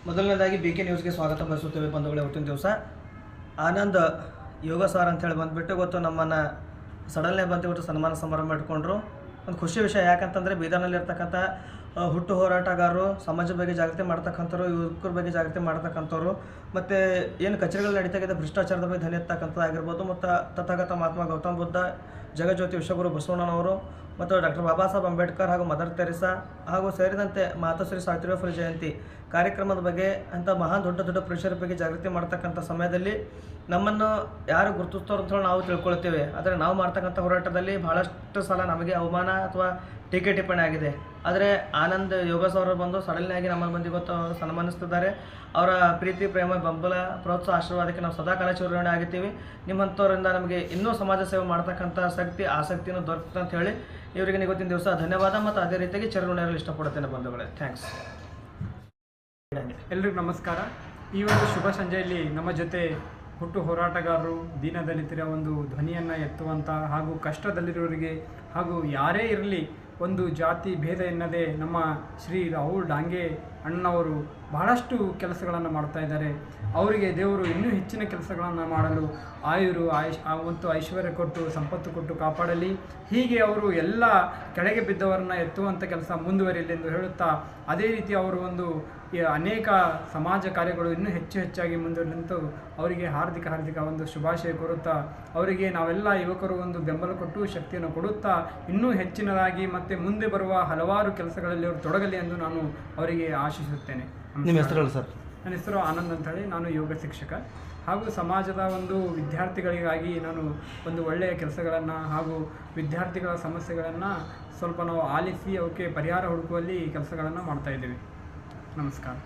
ಮೊದಲನೇದಾಗಿ BK ನ್ಯೂಸ್ಗೆ ಸ್ವಾಗತ ಬಯಸುತ್ತೇವೆ ಬಂಧುಗಳೇ. ಹುಟ್ಟಿನ ದಿವಸ ಆನಂದ್ ಯೋಗ ಸಾರ್ ಅಂತೇಳಿ ಬಂದುಬಿಟ್ಟು ಇವತ್ತು ನಮ್ಮನ್ನು ಸಡನ್ನೇ ಬಂದುಬಿಟ್ಟು ಸನ್ಮಾನ ಸಮಾರಂಭ ಇಟ್ಕೊಂಡ್ರು. ಒಂದು ಖುಷಿ ವಿಷಯ ಯಾಕಂತಂದರೆ ಬೀದರ್ನಲ್ಲಿರ್ತಕ್ಕಂಥ ಹುಟ್ಟು ಹೋರಾಟಗಾರರು, ಸಮಾಜದ ಬಗ್ಗೆ ಜಾಗೃತಿ ಮಾಡ್ತಕ್ಕಂಥವ್ರು, ಯುವಕರ ಬಗ್ಗೆ ಜಾಗೃತಿ ಮಾಡ್ತಕ್ಕಂಥವ್ರು, ಮತ್ತು ಏನು ಕಚೇರಿಗಳು ನಡೀತಾಗಿದೆ ಭ್ರಷ್ಟಾಚಾರದ ಬಗ್ಗೆ ಧ್ವನಿ ಎತ್ತಕ್ಕಂಥದ್ದಾಗಿರ್ಬೋದು, ಮತ್ತು ತಥಾಗತ ಮಹಾತ್ಮ ಗೌತಮ ಬುದ್ಧ, ಜಗಜ್ಯೋತಿ ವಿಶ್ವಗುರು ಬಸವಣ್ಣನವರು ಮತ್ತು ಡಾಕ್ಟರ್ ಬಾಬಾ ಸಾಹೇಬ್ ಅಂಬೇಡ್ಕರ್ ಹಾಗೂ ಮದರ್ ತೆರೇಸಾ ಹಾಗೂ ಸೇರಿದಂತೆ ಮಾತಾಶ್ರೀ ಸಾವಿತ್ರಿಬಾಯಿ ಫುಲೆ ಜಯಂತಿ ಕಾರ್ಯಕ್ರಮದ ಬಗ್ಗೆ ಅಂಥ ಮಹಾನ್ ದೊಡ್ಡ ಪುರುಷರ ಬಗ್ಗೆ ಜಾಗೃತಿ ಮಾಡ್ತಕ್ಕಂಥ ಸಮಯದಲ್ಲಿ ನಮ್ಮನ್ನು ಯಾರು ಗುರುತಿಸ್ತಾರೋ ಅಂತ ನಾವು ತಿಳ್ಕೊಳ್ತೇವೆ. ಆದರೆ ನಾವು ಮಾಡ್ತಕ್ಕಂಥ ಹೋರಾಟದಲ್ಲಿ ಭಾಳಷ್ಟು ಸಲ ನಮಗೆ ಅವಮಾನ ಅಥವಾ ಟೀಕೆ ಟಿಪ್ಪಣಿ ಆಗಿದೆ. ಆದರೆ ಆನಂದ್ ಯೋಗಸ್ ಅವರು ಬಂದು ಸಡನ್ನಾಗಿ ನಮ್ಮನ್ನು ಬಂದು ಇವತ್ತು ಸನ್ಮಾನಿಸ್ತಿದ್ದಾರೆ. ಅವರ ಪ್ರೀತಿ, ಪ್ರೇಮ, ಬೆಂಬಲ, ಪ್ರೋತ್ಸಾಹ, ಆಶೀರ್ವಾದಕ್ಕೆ ನಾವು ಸದಾ ಕಾಲ ಚಿರಋಣಿ ಆಗಿರ್ತೀವಿ. ನಿಮ್ಮಂಥವರಿಂದ ನಮಗೆ ಇನ್ನೂ ಸಮಾಜ ಸೇವೆ ಮಾಡ್ತಕ್ಕಂಥ ಆಸಕ್ತಿನೂ ದೊರಕುತ್ತೆ ಅಂತ ಹೇಳಿ ಇವರಿಗೆ ಇವತ್ತಿನ ದಿವಸ ಧನ್ಯವಾದ ಮತ್ತು ಅದೇ ರೀತಿಯಾಗಿ ಚಿರಋಣಿ ಇರಲು ಇಷ್ಟಪಡುತ್ತೇನೆ ಬಂಧುಗಳೇ. ಥ್ಯಾಂಕ್ಸ್. ಎಲ್ರಿಗೂ ನಮಸ್ಕಾರ. ಈ ಒಂದು ಶುಭ ಸಂಜೆಯಲ್ಲಿ ನಮ್ಮ ಜೊತೆ ಹುಟ್ಟು ಹೋರಾಟಗಾರರು, ದೀನದಲಿತರ ಒಂದು ಧ್ವನಿಯನ್ನು ಎತ್ತುವಂಥ ಹಾಗೂ ಕಷ್ಟದಲ್ಲಿರೋರಿಗೆ ಹಾಗೂ ಯಾರೇ ಇರಲಿ ಒಂದು ಜಾತಿ ಭೇದ ಎನ್ನದೇ ನಮ್ಮ ಶ್ರೀ ರಾಹುಲ್ ಡಾಂಗೆ ಅಣ್ಣನವರು ಬಹಳಷ್ಟು ಕೆಲಸಗಳನ್ನು ಮಾಡ್ತಾ ಇದ್ದಾರೆ. ಅವರಿಗೆ ದೇವರು ಇನ್ನೂ ಹೆಚ್ಚಿನ ಕೆಲಸಗಳನ್ನು ಮಾಡಲು ಮತ್ತು ಐಶ್ವರ್ಯ ಕೊಟ್ಟು ಸಂಪತ್ತು ಕೊಟ್ಟು ಕಾಪಾಡಲಿ. ಹೀಗೆ ಅವರು ಎಲ್ಲ ಕೆಳಗೆ ಬಿದ್ದವರನ್ನು ಎತ್ತುವಂಥ ಕೆಲಸ ಮುಂದುವರಿಯಲಿ ಎಂದು ಹೇಳುತ್ತಾ, ಅದೇ ರೀತಿ ಅವರು ಒಂದು ಅನೇಕ ಸಮಾಜ ಕಾರ್ಯಗಳು ಇನ್ನೂ ಹೆಚ್ಚಾಗಿ ಮುಂದುವರಿದಂತೂ ಅವರಿಗೆ ಹಾರ್ದಿಕ ಒಂದು ಶುಭಾಶಯ ಕೋರುತ್ತಾ, ಅವರಿಗೆ ನಾವೆಲ್ಲ ಯುವಕರು ಒಂದು ಬೆಂಬಲ ಕೊಟ್ಟು ಶಕ್ತಿಯನ್ನು ಕೊಡುತ್ತಾ ಇನ್ನೂ ಹೆಚ್ಚಿನದಾಗಿ ಮತ್ತು ಮುಂದೆ ಬರುವ ಹಲವಾರು ಕೆಲಸಗಳಲ್ಲಿ ಅವರು ತೊಡಗಲಿ ಎಂದು ನಾನು ಅವರಿಗೆ ಆಶಿಸುತ್ತೇನೆ. ನಿಮ್ಮ ಹೆಸರು ಸರ್? ನನ್ನ ಹೆಸರು ಆನಂದ್ ಅಂತ ಹೇಳಿ, ನಾನು ಯೋಗ ಶಿಕ್ಷಕ ಹಾಗೂ ಸಮಾಜದ ಒಂದು ವಿದ್ಯಾರ್ಥಿಗಳಿಗಾಗಿ ನಾನು ಒಂದು ಒಳ್ಳೆಯ ಕೆಲಸಗಳನ್ನು ಹಾಗೂ ವಿದ್ಯಾರ್ಥಿಗಳ ಸಮಸ್ಯೆಗಳನ್ನು ಸ್ವಲ್ಪ ನಾವು ಆಲಿಸಿ ಅವಕ್ಕೆ ಪರಿಹಾರ ಹುಡುಕುವಲ್ಲಿ ಕೆಲಸಗಳನ್ನು ಮಾಡ್ತಾಯಿದ್ದೀವಿ. ನಮಸ್ಕಾರ.